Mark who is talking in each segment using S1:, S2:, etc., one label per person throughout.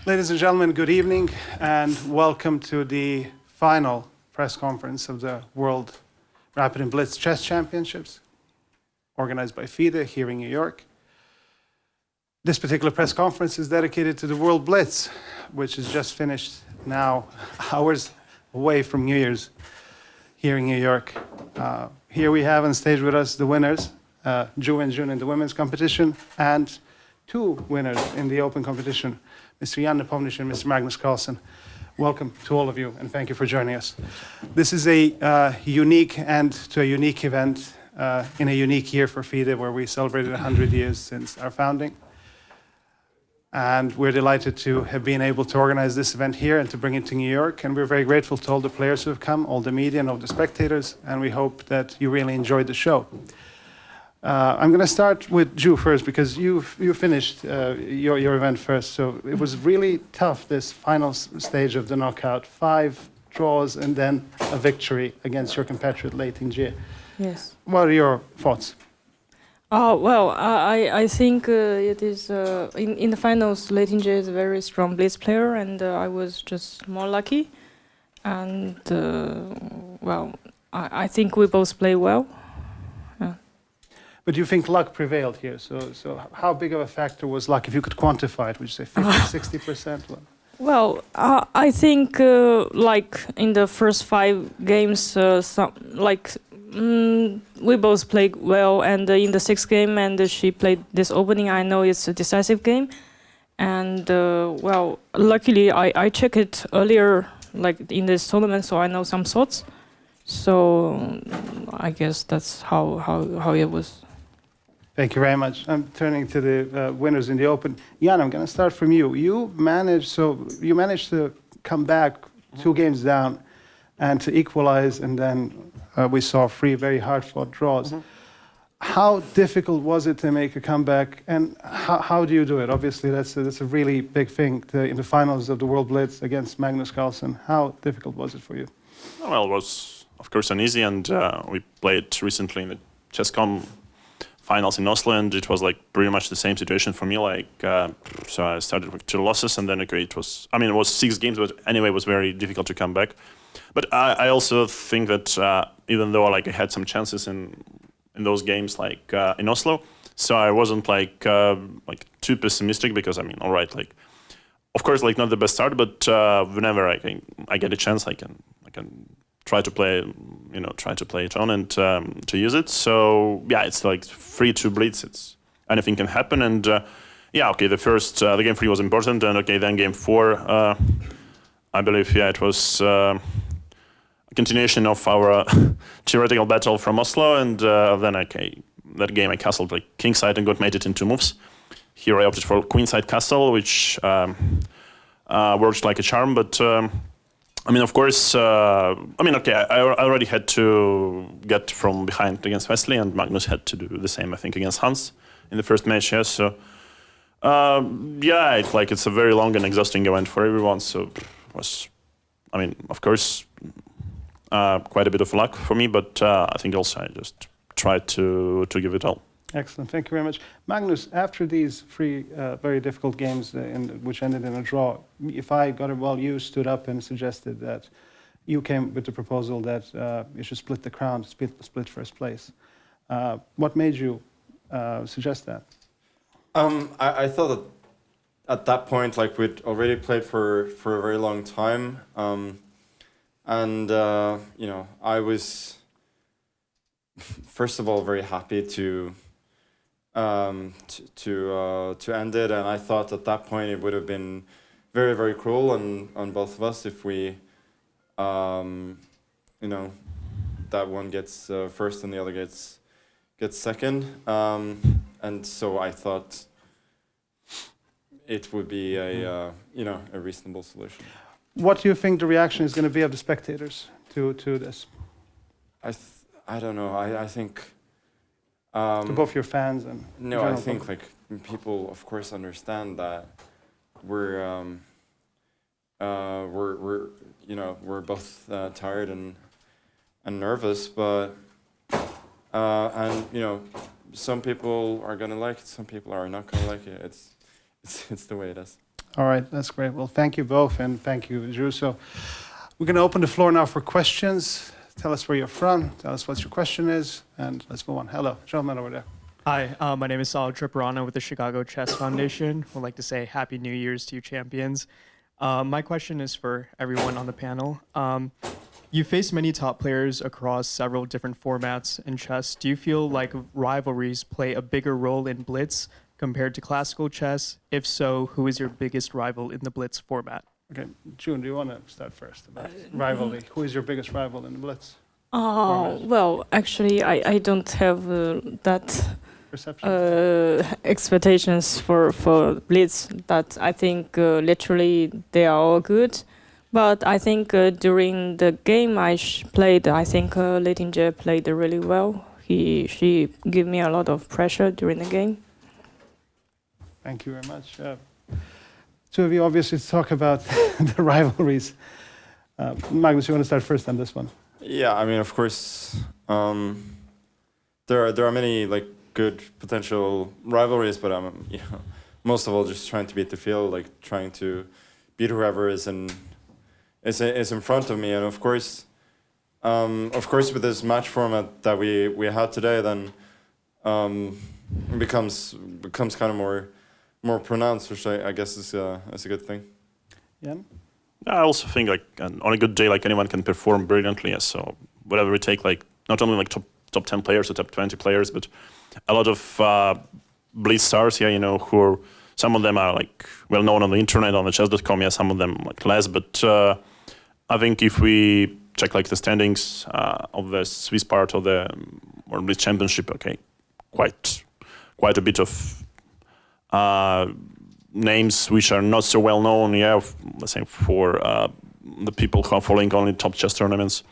S1: Ladies and gentlemen, good evening and welcome to the final press conference of the World Rapid and Blitz Chess Championships, organized by FIDE here in New York. This particular press conference is dedicated to the World Blitz, which is just finished now, hours away from New Year's here in New York. Here we have on stage with us the winners, Wenjun in the women's competition, and two winners in the open competition, Mr. Nepomniachtchi and Mr. Magnus Carlsen. Welcome to all of you, and thank you for joining us. This is a unique end to a unique event in a unique year for FIDE, where we celebrated 100 years since our founding. And we're delighted to have been able to organize this event here and to bring it to New York. And we're very grateful to all the players who have come, all the media and all the spectators, and we hope that you really enjoyed the show. I'm going to start with Ju first, because you finished your event first. So it was really tough, this final stage of the knockout. 5 draws and then a victory against your compatriot Lei Tingjie.
S2: Yes.
S1: What are your thoughts?
S2: Well, I think it is in the finals. Lei Tingjie is a very strong blitz player, and I was just more lucky. And well, I think we both play well.
S1: But do you think luck prevailed here? So how big of a factor was luck? If you could quantify it, would you say 50, 60%?
S2: Well, I think like in the first 5 games, we both played well, and in the 6th game, and she played this opening. I know it's a decisive game, and well, luckily I checked it earlier, like in this tournament, so I know some thoughts. So I guess that's how it was.
S1: Thank you very much. I'm turning to the winners in the Open. Jan, I'm going to start from you. You managed to come back 2 games down and to equalize, and then we saw 3 very hard-fought draws. Mm-hmm. How difficult was it to make a comeback, and how do you do it? Obviously, that's a really big thing in the finals of the World Blitz against Magnus Carlsen. How difficult was it for you?
S3: Well, it was, of course, uneasy, and we played recently in the ChessCom finals in Oslo, and it was like pretty much the same situation for me. Like, so I started with 2 losses, and then it was 6 games, but anyway, it was very difficult to come back. But I also think that even though like I had some chances in those games, like in Oslo, so I wasn't like too pessimistic, because all right, like of course like not the best start, but whenever I get a chance, I can try to play it on and to use it. So yeah, it's like 3-2 blitz. It's anything can happen, and yeah, okay. The game 3 was important, and okay, then game 4, I believe it was a continuation of our theoretical battle from Oslo, and then that game I castled like kingside and got mated in 2 moves. Here I opted for queenside castle, which worked like a charm, but. Of course, okay, I already had to get from behind against Wesley, and Magnus had to do the same, I think, against Hans in the first match, yeah, so, yeah, it's a very long and exhausting event for everyone, so it was, of course, quite a bit of luck for me, but I think also I just tried to give it all.
S1: Excellent, thank you very much. Magnus, after these 3 very difficult games which ended in a draw, if I got it well, you stood up and suggested that you came with the proposal that you should split the crown, split first place. What made you suggest that?
S4: I thought that at that point, like we'd already played for a very long time, and I was first of all very happy to end it, and I thought at that point it would have been very, very cruel on both of us if we that one gets first and the other gets second, and so I thought it would be a reasonable solution.
S1: What do you think the reaction is going to be of the spectators to this?
S4: I don't know. I think
S1: to both your fans and
S4: no, I think like people, of course, understand that we're both tired and nervous, but some people are gonna like it, some people are not gonna like it. It's the way it is.
S1: All right, that's great. Well, thank you both, and thank you, Drew. So we're going to open the floor now for questions. Tell us where you're from, tell us what your question is, and let's move on. Hello, gentleman over there.
S5: Hi, my name is Sal Triparano with the Chicago Chess Foundation. Would like to say Happy New Year's to you champions. My question is for everyone on the panel. You face many top players across several different formats in chess. Do you feel like rivalries play a bigger role in Blitz compared to classical chess? If so, who is your biggest rival in the Blitz format?
S1: Okay, June, do you want to start first about rivalry? Who is your biggest rival in the Blitz?
S2: Well, actually, I don't have that
S1: Perception?
S2: expectations for Blitz. That I think literally they are all good. But I think during the game I played, I think Leitinge played really well. She gave me a lot of pressure during the game.
S1: Thank you very much. Two of you obviously talk about the rivalries. Magnus, you want to start first on this one?
S4: Yeah, I mean, of course, there are many like good potential rivalries, but I'm most of all just trying to beat the field, like trying to beat whoever is in front of me, and of course, with this match format that we had today, then it becomes kind of more pronounced, which I guess is a good thing.
S1: Jan?
S3: I also think like on a good day, like anyone can perform brilliantly. Yes. So whatever we take, like not only like top 10 players or top 20 players, but a lot of Blitz stars, who are, some of them are like well known on the internet, on the chess.com, some of them like less. But I think if we check like the standings of the Swiss part of the World Blitz Championship, okay, quite a bit of names which are not so well known, let's say for the people who are following only top chess tournaments.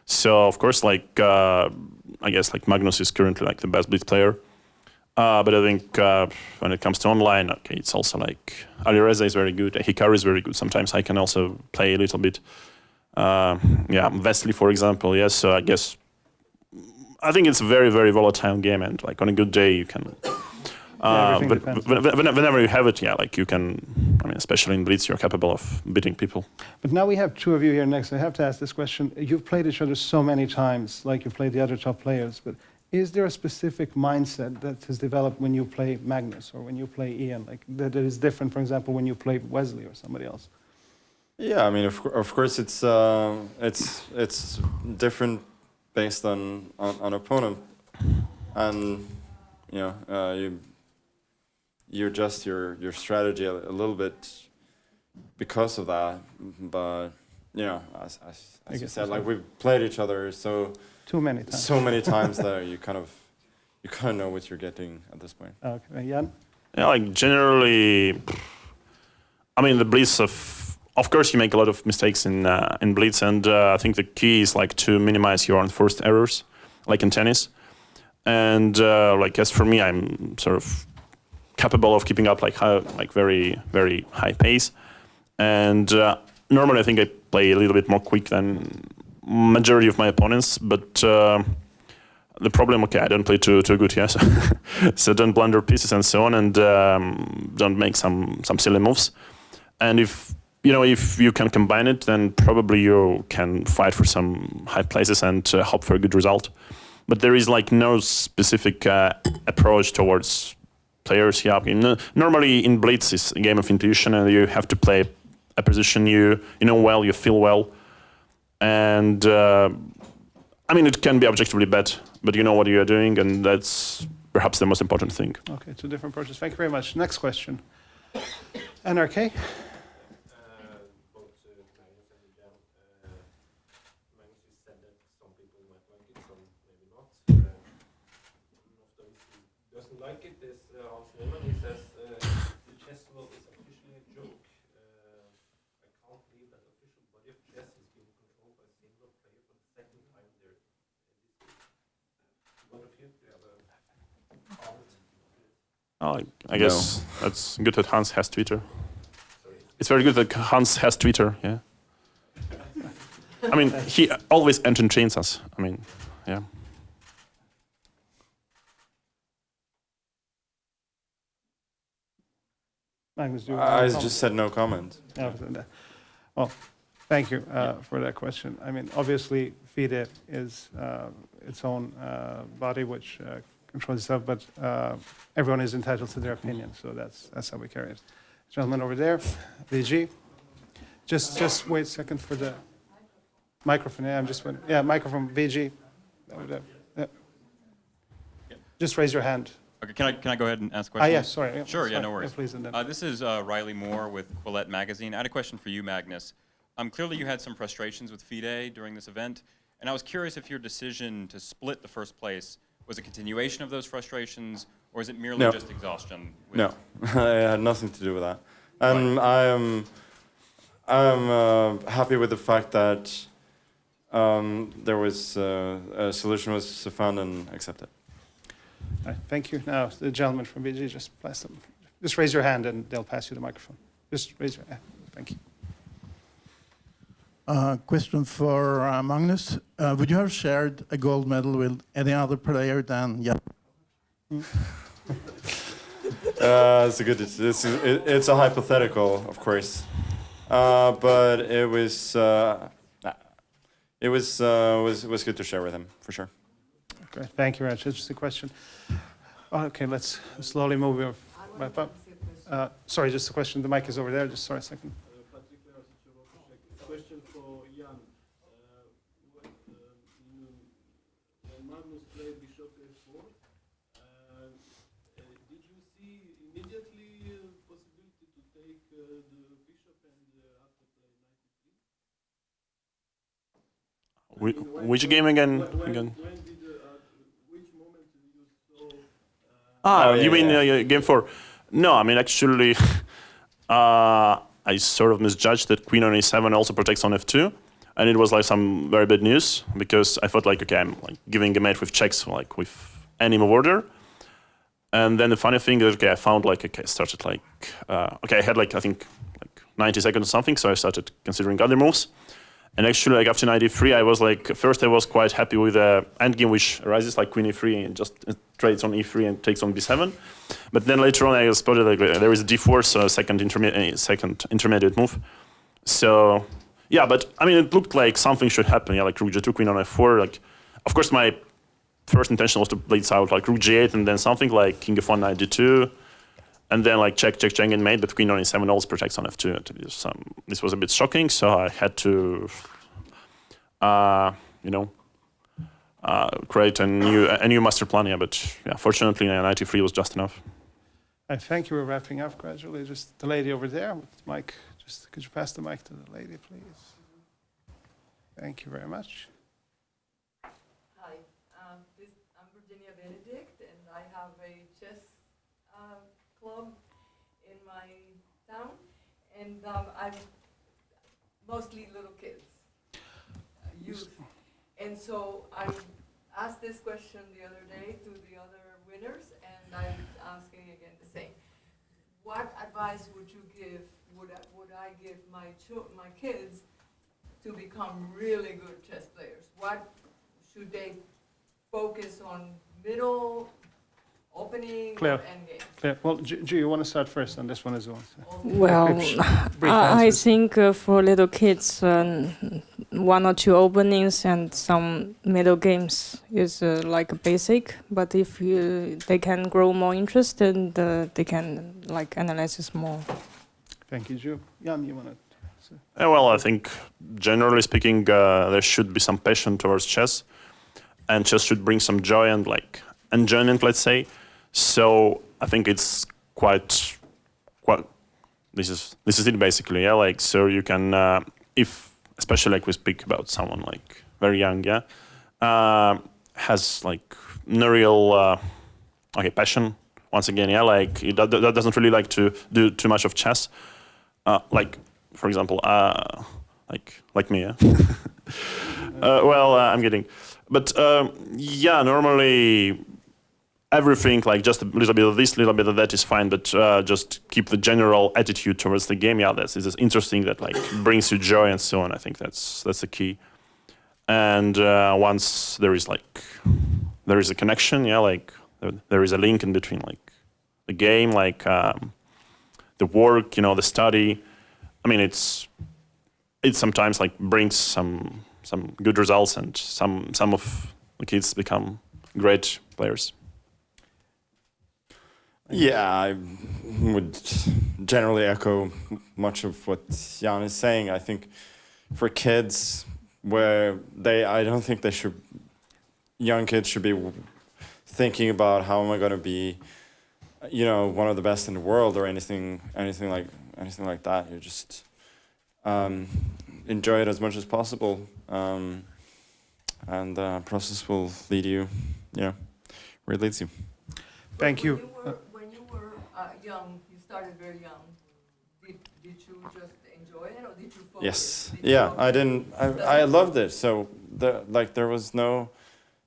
S3: So of course, like I guess like Magnus is currently like the best Blitz player. But I think when it comes to online, okay, it's also like Alireza is very good, Hikaru is very good. Sometimes I can also play a little bit. Vesely, for example, yes. So I think it's a very, very volatile game, and like on a good day you can. But whenever you have it, like you can. I mean, especially in Blitz, you're capable of beating people.
S1: But now we have two of you here next. I have to ask this question. You've played each other so many times, like you've played the other top players, but is there a specific mindset that has developed when you play Magnus or when you play Ian, like that is different, for example, when you play Wesley or somebody else? Yeah,
S4: I mean, of course, it's different based on opponent, and you adjust your strategy a little bit because of that. But as you said, like we've played each other so many times that you kind of know what you're getting at this point.
S1: Okay, Jan?
S3: Yeah, like generally, I mean the Blitz of course you make a lot of mistakes in Blitz, and I think the key is like to minimize your unforced errors, like in tennis. And like as for me, I'm sort of capable of keeping up like very, very high pace. And normally I think I play a little bit more quick than majority of my opponents, but the problem, okay, I don't play too good here, so don't blunder pieces and so on, and don't make some silly moves. And if you can combine it, then probably you can fight for some high places and hope for a good result. But there is like no specific approach towards players here. Normally in Blitz it's a game of intuition, and you have to play a position you know well, you feel well. And I mean, it can be objectively bad, but you know what you are doing, and that's perhaps the most important thing.
S1: Okay, two different approaches. Thank you very much. Next question. NRK?
S6: Like it is Hans he says the chess world is officially a joke. I can't believe that official body of chess is being controlled by a single player for the second time there. One of you, do you have a comment?
S3: I guess that's good that Hans has Twitter. It's very good that Hans has Twitter, yeah. I mean, he always entertains us. I mean, yeah.
S1: Magnus, do you want to
S4: I
S1: comment?
S4: just said no comment.
S1: Yeah, well, thank you for that question. I mean, obviously, FIDE is its own body which controls itself, but everyone is entitled to their opinion, so that's how we carry it. Gentleman over there, VG. Just wait a second for the microphone. Yeah, I'm just waiting. Yeah, microphone, VG. Over there. Yeah. Just raise your hand.
S7: Okay, can I go ahead and ask questions?
S1: Yes, sorry. Yeah,
S7: Sure, yeah,
S1: sorry.
S7: no worries.
S1: Please, and then.
S7: This is Riley Moore with Quillette Magazine. I had a question for you, Magnus. Clearly you had some frustrations with FIDE during this event, and I was curious if your decision to split the first place was a continuation of those frustrations, or is it merely
S4: No.
S7: just exhaustion?
S4: No, it had nothing to do with that. And I'm happy with the fact that there was a solution was found and accepted.
S1: All right, thank you. Now, the gentleman from VG, just raise your hand and they'll pass you the microphone. Just raise your hand. Thank you.
S8: Question for Magnus. Would you have shared a gold medal with any other player than Jan?
S4: It's a good. It's a hypothetical, of course, but it was good to share with him for sure.
S1: Great. Thank you very much. That's just a question. Okay, let's slowly move. Wrap up. Sorry, just a question. The mic is over there. Just sorry a second.
S6: Question for Jan. When Magnus played Bishop F4, did you see immediately possibility to take the Bishop and after play 93?
S3: Which game again?
S6: When did which moment you saw?
S3: You mean game 4? No, I mean actually, I sort of misjudged that Queen on A7 also protects on F2, and it was like some very bad news because I thought like, okay, I'm like giving a mate with checks like with any move order, and then the funny thing is, okay, I found like, okay, I started like, okay, I had like I think like 90 seconds or something, so I started considering other moves. And actually, like after 93, I was like, first I was quite happy with the endgame, which arises like Queen E3 and just trades on E3 and takes on B7. But then later on, I spotted like there is a D4, so second intermediate move. So yeah, but I mean, it looked like something should happen. Yeah, like Rook G2, Queen on F4. Like, of course, my first intention was to blitz out like Rook G8 and then something like King F1, Knight D2. And then like check and mate, but Queen on E7 always protects on F2. This was a bit shocking, so I had to, create a new master plan. Yeah, but yeah, fortunately, 93 was just enough.
S1: I thank you. We're wrapping up gradually. Just the lady over there with the mic. Just could you pass the mic to the lady, please? Thank you very much.
S9: Hi, I'm Virginia Benedict, and I have a chess club in my town, and I'm mostly little kids, youth. And so I asked this question the other day to the other winners, and I'm asking again the same. What advice would you give, would I give my kids to become really good chess players? What should they focus on, middle, opening,
S1: Clear.
S9: or endgame?
S1: Clear. Well, Ju, you want to start first on this one as well?
S2: Well,
S1: Brief
S2: I
S1: answers.
S2: think for little kids, 1 or 2 openings and some middle games is like a basic. But if they can grow more interest, and they can like analyze this more.
S1: Thank you, Ju. Jan, you want to?
S3: Well, I think generally speaking, there should be some passion towards chess, and chess should bring some joy and like enjoyment, let's say. So I think it's quite. This is it basically. Yeah, like so you can if especially like we speak about someone like very young, yeah, has like no real passion. Once again, yeah, like that doesn't really like to do too much of chess, like. For example, like me, yeah. I'm kidding, but yeah, normally everything like just a little bit of this, little bit of that is fine, but just keep the general attitude towards the game. Yeah, this is interesting that like brings you joy and so on. I think that's the key. And once there is a connection, yeah, like there is a link in between like the game, like. the work, you know, the study. I mean, it sometimes like brings some good results, and some of the kids become great players.
S4: Yeah, I would generally echo much of what Jan is saying. I think for kids, I don't think young kids should be thinking about how am I going to be, you know, one of the best in the world or anything like that. You just enjoy it as much as possible, and the process will lead you, you know, where it leads you.
S1: Thank you.
S9: When you were young, you started very young. Did you just enjoy it, or did you focus?
S4: Yes.
S9: Did you
S4: Yeah,
S9: focus?
S4: I loved it. So there was no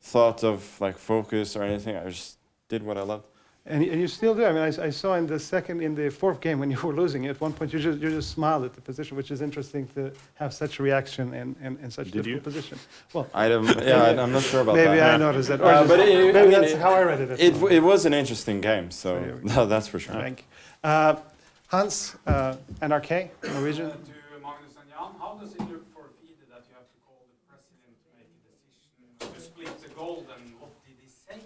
S4: thought of like focus or anything. I just did what I loved.
S1: And you still do. I mean, I saw in the fourth game when you were losing, at one point you just smiled at the position, which is interesting to have such a reaction in such a difficult position. Well,
S4: I'm not sure about
S1: maybe
S4: that.
S1: I noticed that.
S4: But
S1: Maybe that's how I read it.
S4: It was an interesting game, so that's for sure.
S1: Thank you. Hans, NRK, Norwegian.
S10: To Magnus and Jan, how does it look for FIDE that you have to call the president to make a decision to split the gold, and what did he say?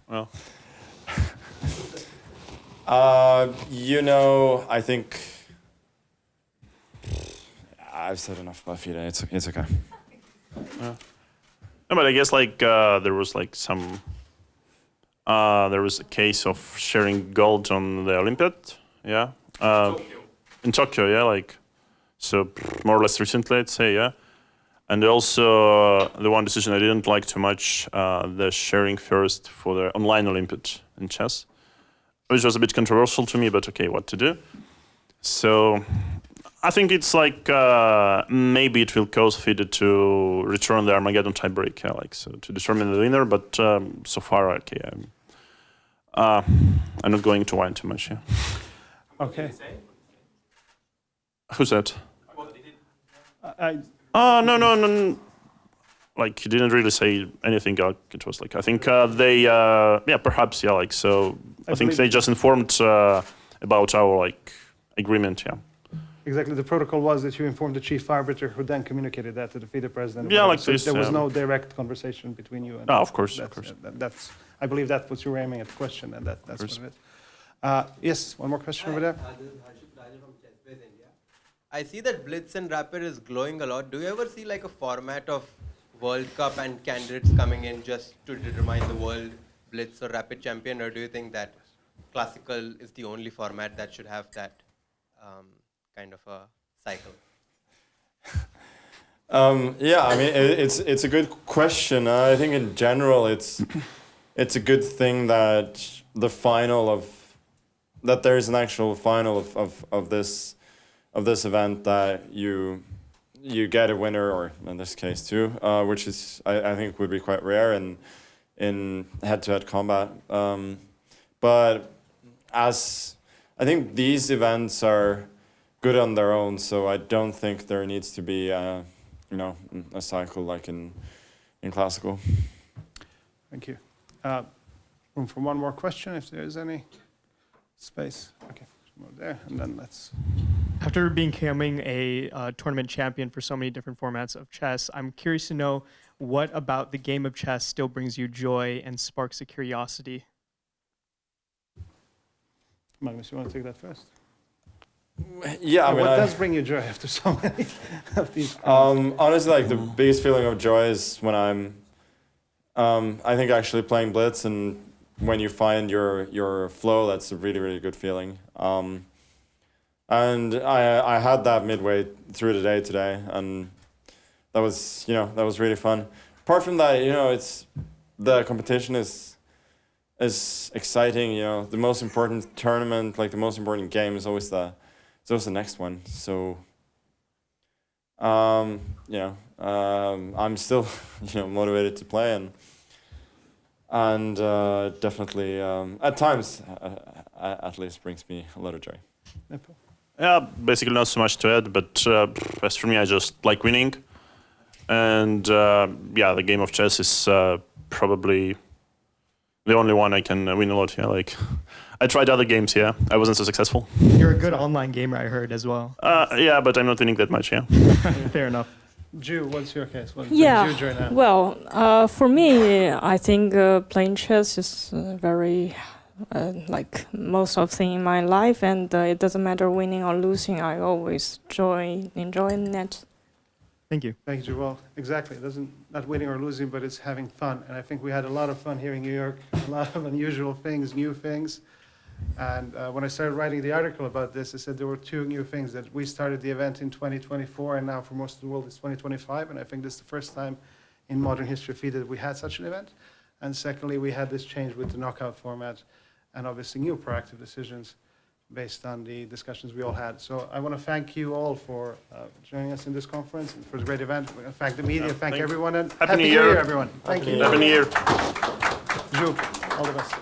S3: Well,
S4: you know, I think I've said enough about FIDE. It's okay.
S3: no, but I guess like there was like there was a case of sharing gold on the Olympiad, yeah, in Tokyo, yeah, like so more or less recently, I'd say, yeah. And also the one decision I didn't like too much, the sharing first for the online Olympiad in chess, which was a bit controversial to me, but okay, what to do? So I think it's like maybe it will cause FIDE to return the Armageddon tiebreak, yeah, like so to determine the winner. But so far, okay, I'm not going to whine too much. Yeah.
S1: Okay.
S3: Who's that?
S1: I
S3: No. Like he didn't really say anything. It was like I think they, perhaps, yeah, like so. I think they just informed about our like agreement, yeah.
S1: Exactly. The protocol was that you informed the chief arbiter, who then communicated that to the FIDE president.
S3: Yeah, like
S1: so
S3: this.
S1: there was no direct conversation between you and.
S3: Of course.
S1: That's. I believe that's what you were aiming at the question, and that's what it is. Yes, one more question over there.
S11: This is Harshit Rajan from ChessBase India. I see that Blitz and Rapid is growing a lot. Do you ever see like a format of World Cup and candidates coming in just to determine the world Blitz or Rapid champion, or do you think that classical is the only format that should have that kind of a cycle?
S4: Yeah, I mean it's a good question. I think in general it's a good thing that that there is an actual final of this event, that you get a winner, or in this case two, which is I think would be quite rare in head-to-head combat. But as I think these events are good on their own, so I don't think there needs to be a cycle like in classical.
S1: Thank you. Room for one more question, if there is any space. Okay, over there, and then let's.
S5: After becoming a tournament champion for so many different formats of chess, I'm curious to know what about the game of chess still brings you joy and sparks a curiosity?
S1: Magnus, you want to take that first?
S4: Yeah, I mean,
S1: what does bring you joy after so many of these?
S4: Honestly, like the biggest feeling of joy is when I'm, I think actually playing Blitz, and when you find your flow, that's a really, really good feeling. And I had that midway through the day today, and that was really fun. Apart from that, it's the competition is exciting. The most important tournament, like the most important game, is always the next one. So I'm still motivated to play, and definitely at times at least brings me a lot of joy.
S3: Yeah, basically not so much to add, but as for me, I just like winning. And the game of chess is probably the only one I can win a lot. Yeah, like I tried other games, yeah. I wasn't so successful.
S5: You're a good online gamer, I heard, as well.
S3: Yeah, but I'm not winning that much, yeah.
S5: Fair enough.
S1: Ju, what's your case? What
S2: Yeah,
S1: brings you joy now?
S2: well, for me, I think playing chess is very, like most of thing in my life, and it doesn't matter winning or losing. I always enjoying it.
S5: Thank you.
S1: Thank you. Well, exactly. It doesn't not winning or losing, but it's having fun. And I think we had a lot of fun here in New York. A lot of unusual things, new things. And when I started writing the article about this, I said there were two new things, that we started the event in 2024, and now for most of the world it's 2025. And I think this is the first time in modern history of FIDE that we had such an event. And secondly, we had this change with the knockout format, and obviously new proactive decisions based on the discussions we all had. So I want to thank you all for joining us in this conference and for the great event. We want to thank the media, thank everyone, and
S3: Happy New
S1: Year,
S3: Year.
S1: everyone. Thank you.
S3: Happy New Year.
S1: Ju, all the best.